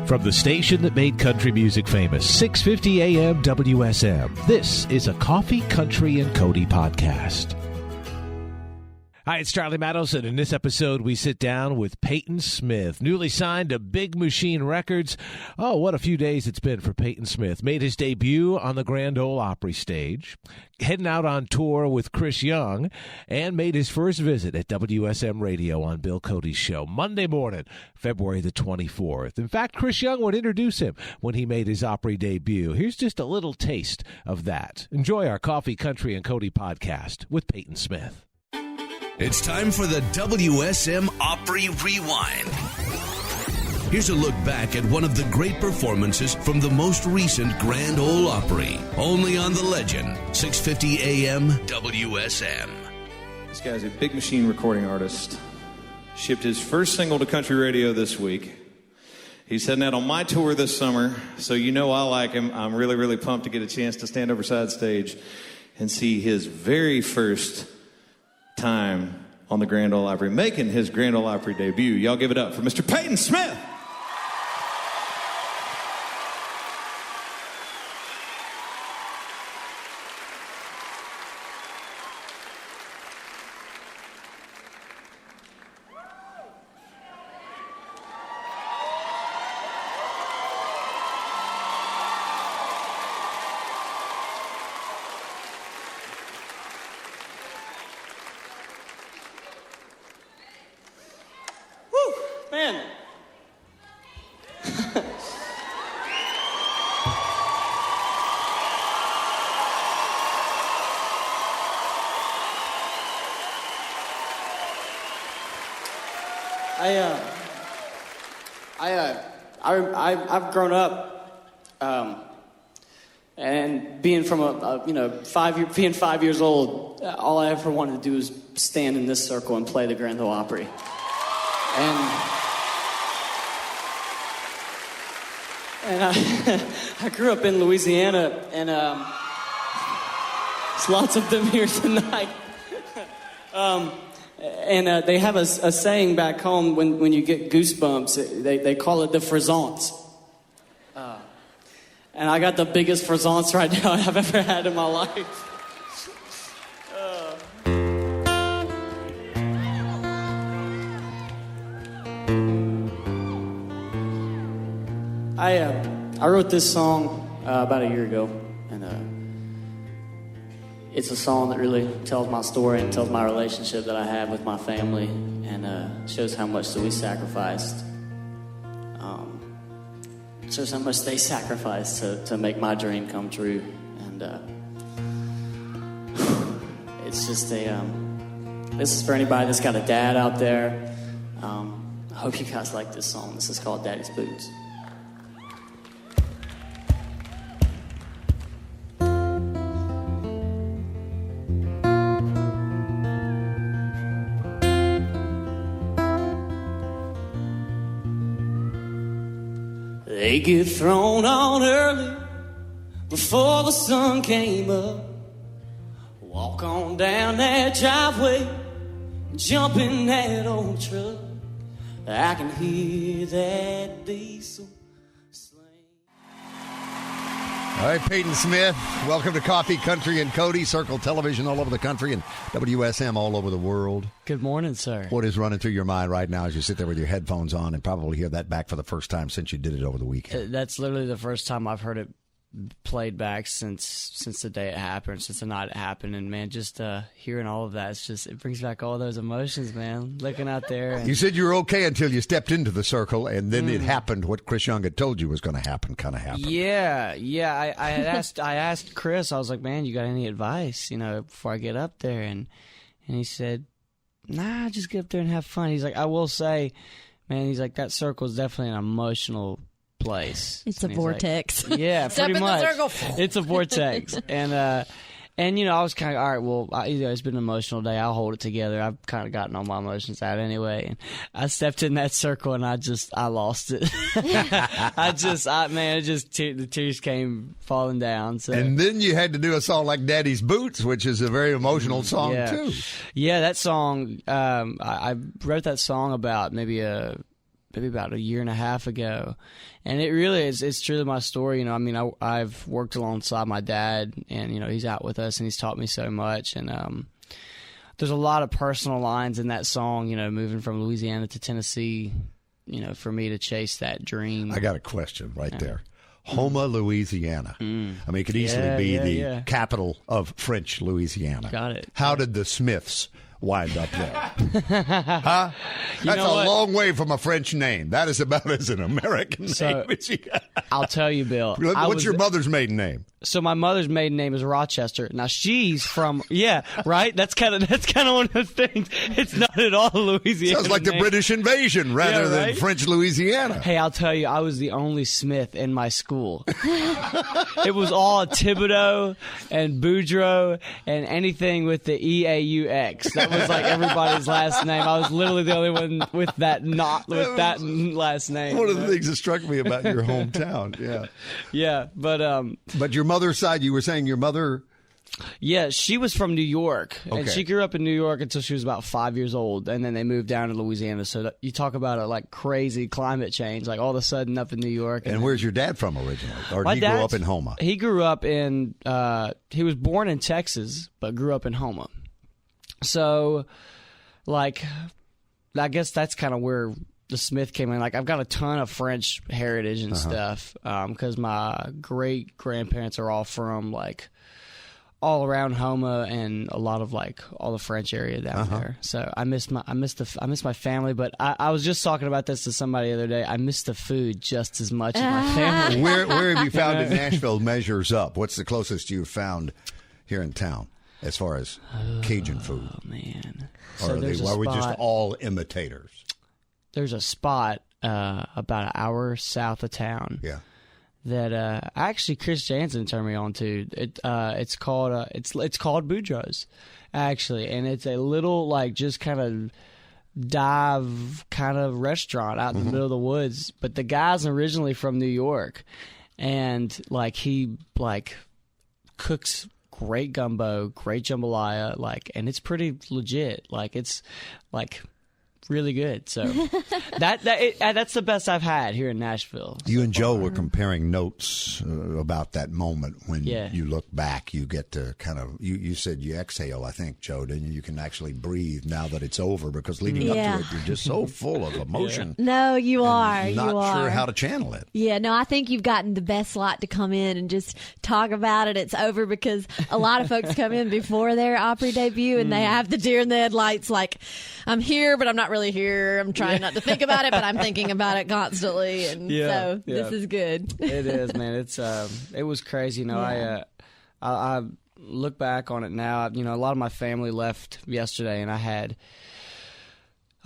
From the station that made country music famous, 650 AM WSM, this is a Coffee, Country, and Cody podcast. Hi, it's Charlie Matos, and in this episode, we sit down with Payton Smith, newly signed to Big Machine Records. Oh, what a few days it's been for Payton Smith. Made his debut on the Grand Ole Opry stage, heading out on tour with Chris Young, and made his first visit at WSM Radio on Bill Cody's show Monday morning, February the 24th. In fact, Chris Young would introduce him when he made his Opry debut. Here's just a little taste of that. Enjoy our Coffee, Country, and Cody podcast with Payton Smith. It's time for the WSM Opry Rewind. Here's a look back at one of the great performances from the most recent Grand Ole Opry. Only on the legend, 650 AM WSM. This guy's a Big Machine recording artist. Shipped his first single to country radio this week. He's heading out on my tour this summer, so you know I like him. I'm really, really pumped to get a chance to stand over side stage and see his very first time on the Grand Ole Opry, making his Grand Ole Opry debut. Y'all give it up for Mr. Payton Smith. Man. I've grown up, and being from being 5 years old, all I ever wanted to do was stand in this circle and play the Grand Ole Opry. And I grew up in Louisiana, and there's lots of them here tonight. They have a saying back home when you get goosebumps, they call it the frisance. And I got the biggest frisance right now I've ever had in my life. I wrote this song about a year ago, and it's a song that really tells my story and tells my relationship that I have with my family, and shows how much that we sacrificed. Shows how much they sacrificed to make my dream come true, and it's just this is for anybody that's got a dad out there. I hope you guys like this song. This is called Daddy's Boots. They get thrown on early before the sun came up. Walk on down that driveway, jump in that old truck. I can hear that diesel slang. All right, Payton Smith, welcome to Coffee, Country, and Cody. Circle Television all over the country and WSM all over the world. Good morning, sir. What is running through your mind right now as you sit there with your headphones on and probably hear that back for the first time since you did it over the weekend? That's literally the first time I've heard it played back since the day it happened, since the night it happened. And man, just hearing all of that, it brings back all those emotions, man. Looking out there. And, you said you were okay until you stepped into the circle, and then it happened. What Chris Young had told you was going to happen kind of happened. Yeah. I had asked Chris. I was like, man, you got any advice, before I get up there? And he said, nah, just get up there and have fun. He's like, I will say, man, he's like, that circle is definitely an emotional place. It's a vortex. Like, yeah, Step pretty in much. the circle. It's a vortex. And I was kind of, all right, well, it's been an emotional day. I'll hold it together. I've kind of gotten all my emotions out anyway. And I stepped in that circle and I lost it. The tears came falling down. So. And then you had to do a song like Daddy's Boots, which is a very emotional song too. Yeah, that song, I wrote that song about maybe maybe about a year and a half ago. And it really is, it's truly my story. You know, I mean, I've worked alongside my dad, and, you know, he's out with us and he's taught me so much. And there's a lot of personal lines in that song, you know, moving from Louisiana to Tennessee, you know, for me to chase that dream. I got a question right there. Houma, Louisiana. I mean, it could easily be the capital of French Louisiana. Got it. How did the Smiths wind up there? Huh? That's a long way from a French name. That is about as an American name as you got. I'll tell you, Bill. What's your mother's maiden name? So my mother's maiden name is Rochester. Now she's from right. That's kind of one of those things. It's not at all Louisiana. Sounds like the British invasion rather than French Louisiana. Hey, I'll tell you, I was the only Smith in my school. It was all Thibodeau and Boudreaux and anything with the EAUX. That was like everybody's last name. I was literally the only one with that last name. One of the things that struck me about your hometown. Yeah, but your mother's side, you were saying your mother. Yeah, she was from New York, and she grew up in New York until she was about 5 years old, and then they moved down to Louisiana. So you talk about a like crazy climate change, like all of a sudden up in New York. And where's your dad from originally? Or did he grow up in Houma? He grew up in. He was born in Texas, but grew up in Houma. So, like, I guess that's kind of where the Smith came in. Like, I've got a ton of French heritage and stuff because my great-grandparents are all from, like, all around Houma and a lot of, like, all the French area down there. So I miss my family, but I was just talking about this to somebody the other day. I miss the food just as much as my family. Where have you found in Nashville measures up? What's the closest you've found here in town as far as Cajun food? Oh, man. Or are we just all imitators? There's a spot about an hour south of town. Yeah. That actually Chris Jansen turned me on to. It's called Boudreaux's, actually, and it's a little like just kind of dive kind of restaurant out in the middle of the woods. But the guy's originally from New York, and like he like cooks great gumbo, great jambalaya, like, and it's pretty legit. Like it's like really good. So that's the best I've had here in Nashville. You and Joe were comparing notes about that moment when you look back. You get to kind of you said you exhale, I think, Joe, didn't you? You can actually breathe now that it's over, because leading up to it, you're just so full of emotion. No, you are. Not sure how to channel it. Yeah, no, I think you've gotten the best lot to come in and just talk about it. It's over because a lot of folks come in before their Opry debut and they have the deer in the headlights, like, I'm here, but I'm not really here. I'm trying not to think about it, but I'm thinking about it constantly, and so this is good. It is, man. It's it was crazy. You know, I look back on it now. You know, a lot of my family left yesterday, and I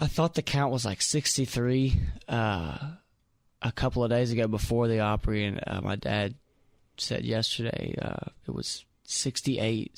thought the count was like 63 a couple of days ago before the Opry, and my dad said yesterday it was 68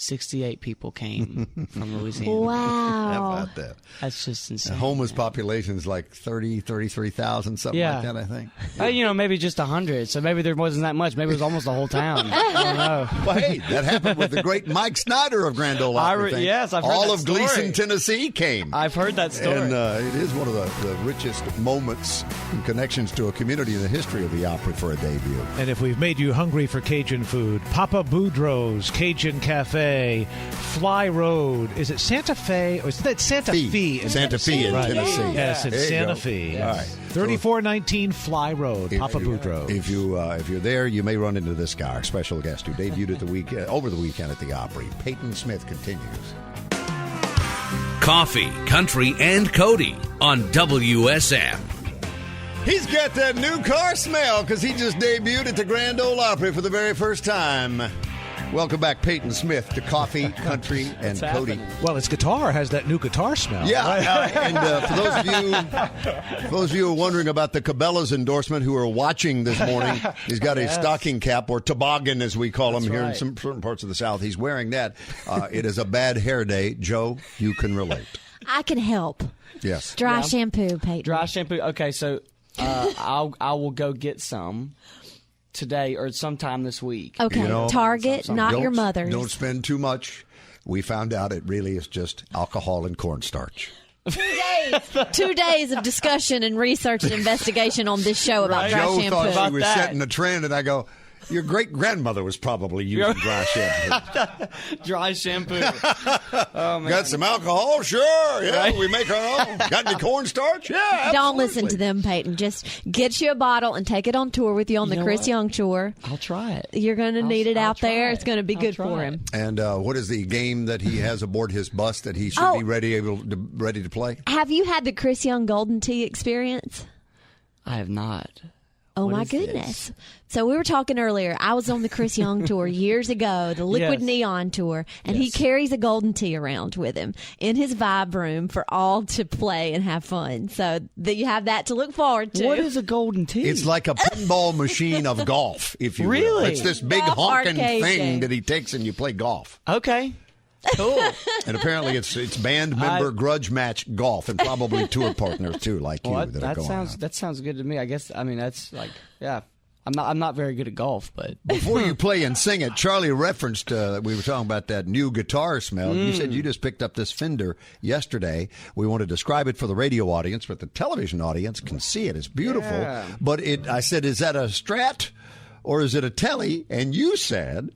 people came from Louisiana. Wow. How about that? That's just insane. Homa's population is like 33,000, something like that, I think. You know, maybe just 100, so maybe there wasn't that much. Maybe it was almost the whole town. I don't know. Well, hey, that happened with the great Mike Snyder of Grand Ole Opry. Yes, I've heard all that of story. Gleason, Tennessee came. I've heard that story. And it is one of the richest moments and connections to a community in the history of the Opry for a debut. And if we've made you hungry for Cajun food, Papa Boudreaux's Cajun Cafe, Fly Road. Is it Santa Fe? Or is that Santa Fe? Santa Fe in Tennessee. Yes, it's Santa Fe. All right. 3419 Fly Road, Papa Boudreaux. If you're there, you may run into this guy, our special guest who debuted over the weekend at the Opry. Payton Smith continues. Coffee, Country, and Cody on WSM. He's got that new car smell because he just debuted at the Grand Ole Opry for the very first time. Welcome back, Payton Smith, to Coffee, Country, and Cody. Well, his guitar has that new guitar smell. Yeah, and for those of you who are wondering about the Cabela's endorsement who are watching this morning, he's got a stocking cap, or toboggan as we call them here in some certain parts of the South. He's wearing that. It is a bad hair day. Joe, you can relate. I can help. Yes. Dry shampoo, Peyton. Dry shampoo. Okay, so I will go get some today or sometime this week. Okay, Target, not your mother's. Don't spend too much. We found out it really is just alcohol and cornstarch. 2 days of discussion and research and investigation on this show about dry Joe shampoo. thought she was setting the trend, and I go, your great-grandmother was probably using dry shampoo. Dry shampoo. Oh, man. Got some alcohol? Sure. Yeah, right? We make our own. Got any cornstarch? Yeah, absolutely. Don't listen to them, Peyton. Just get you a bottle and take it on tour with you on the Chris Young tour. I'll try it. You're going to need it out there. It's going to be good for him. And what is the game that he has aboard his bus that he should be ready to play? Have you had the Chris Young Golden Tee experience? I have not. Oh, my goodness. So we were talking earlier. I was on the Chris Young tour years ago, the Liquid Neon tour, and he carries a golden tee around with him in his vibe room for all to play and have fun. So that you have that to look forward to. What is a golden tee? It's like a pinball machine of golf, if you will. Really? It's this big Golf honking arcade thing game. that he takes and you play golf. Okay. Cool. And apparently it's band member grudge match golf and probably tour partners too, like you that are going on. That sounds good to me. I guess that's like I'm not very good at golf, but before you play and sing it, Charlie referenced we were talking about that new guitar smell. You said you just picked up this Fender yesterday. We want to describe it for the radio audience, but the television audience can see it. It's beautiful. Yeah. But I said, is that a Strat? Or is it a Tele? And you said,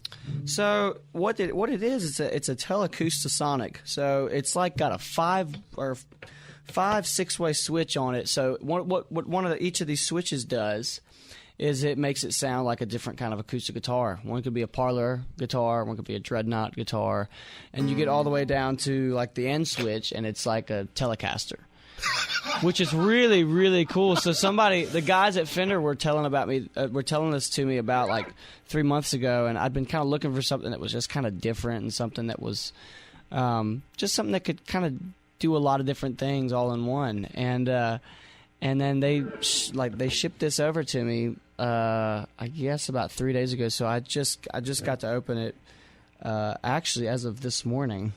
so what it is? It's a Teleacoustasonic. So it's like got a 6-way switch on it. So what each of these switches does is it makes it sound like a different kind of acoustic guitar. One could be a parlor guitar, one could be a dreadnought guitar, and you get all the way down to like the end switch, and it's like a Telecaster. Which is really, really cool. So the guys at Fender were telling this to me about like 3 months ago, and I'd been kind of looking for something that was just kind of different and something that was just something that could kind of do a lot of different things all in one. And then they shipped this over to me, I guess about 3 days ago. So I just got to open it. Actually, as of this morning.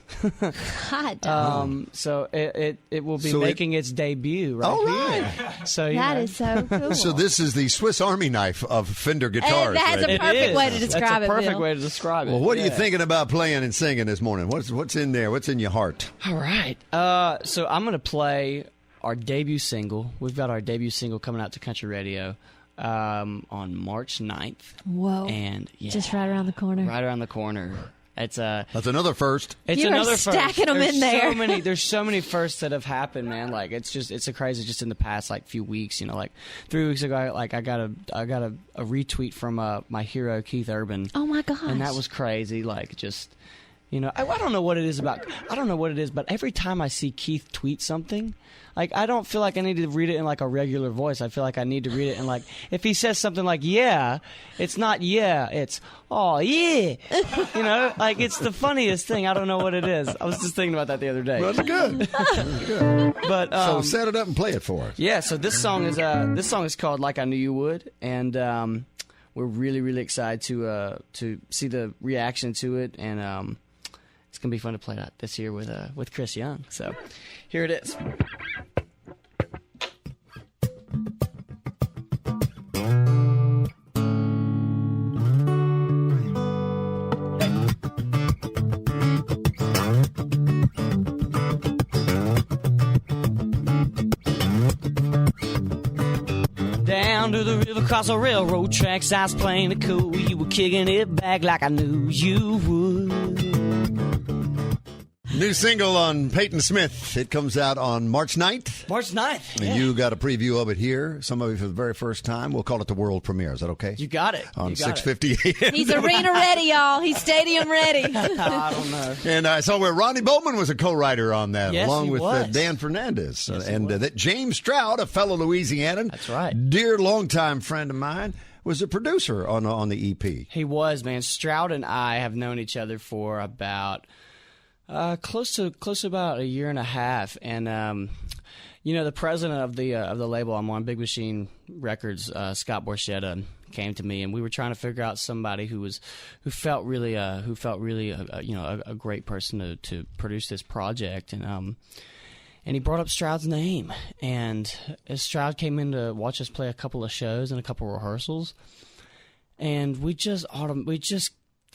So it will be making its debut here. So that is so cool. So this is the Swiss Army knife of Fender guitars. That's a perfect way to describe it. That's a perfect way to describe it. Well, what are you thinking about playing and singing this morning? What's in there? What's in your heart? All right. So I'm going to play our debut single. We've got our debut single coming out to country radio on March 9th. Whoa. And just right around the corner. Right around the corner. That's another first. You're another stacking first. them in there. There's so many firsts that have happened, man. Like it's a crazy just in the past like few weeks. Like 3 weeks ago, I got a retweet from my hero Keith Urban. Oh my gosh. And that was crazy. Like just I don't know what it is about. I don't know what it is, but every time I see Keith tweet something, like I don't feel like I need to read it in like a regular voice. I feel like I need to read it in like if he says something like yeah, it's not yeah, it's oh yeah. Like it's the funniest thing. I don't know what it is. I was just thinking about that the other day. That's good. That's good. But so set it up and play it for us. Yeah. So this song is called Like I Knew You Would, and we're really really excited to see the reaction to it, and it's gonna be fun to play that this year with Chris Young. So here it is. Down to the river, across the railroad tracks, I was playing it cool. You were kicking it back like I knew you would. New single on Payton Smith. It comes out on March 9th. March 9th. And you got a preview of it here. Some of you for the very first time. We'll call it the world premiere. Is that okay? You got it. On 6:50 a.m. He's arena ready, y'all. He's stadium ready. I don't know. And I saw where Ronnie Bowman was a co-writer on that, yes, along with was. Dan Fernandez. Yes, and that James Stroud, a fellow Louisianan, that's right, dear longtime friend of mine, was a producer on the EP. He was, man. Stroud and I have known each other for about close to about a year and a half, and the president of the label I'm on, Big Machine Records, Scott Borchetta, came to me, and we were trying to figure out somebody who felt really a great person to produce this project, and he brought up Stroud's name, and as Stroud came in to watch us play a couple of shows and a couple of rehearsals, and we just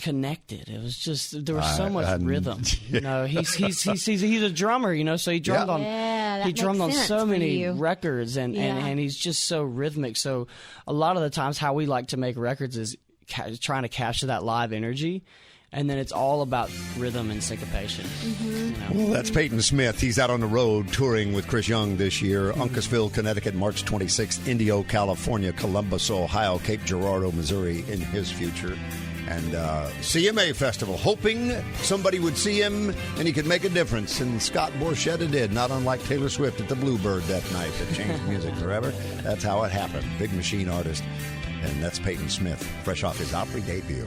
connected. It was just there was so much rhythm. You know, he's a drummer. You know, so he drummed that he drummed on makes so sense many for you. records, and he's just so rhythmic. So a lot of the times, how we like to make records is trying to capture that live energy. And then it's all about rhythm and syncopation. Mm-hmm. You know? Well, that's Payton Smith. He's out on the road touring with Chris Young this year. Uncasville, Connecticut, March 26th. Indio, California. Columbus, Ohio. Cape Girardeau, Missouri in his future. And CMA Festival, hoping somebody would see him and he could make a difference. And Scott Borchetta did, not unlike Taylor Swift at the Bluebird that night that changed music forever. That's how it happened. Big machine artist. And that's Payton Smith, fresh off his Opry debut.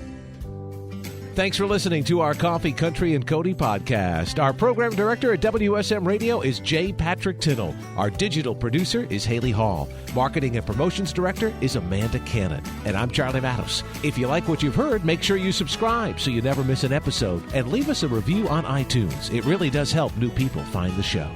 Thanks for listening to our Coffee, Country, and Cody podcast. Our program director at WSM Radio is J. Patrick Tinnell. Our digital producer is Haley Hall. Marketing and promotions director is Amanda Cannon. And I'm Charlie Matos. If you like what you've heard, make sure you subscribe so you never miss an episode. And leave us a review on iTunes. It really does help new people find the show.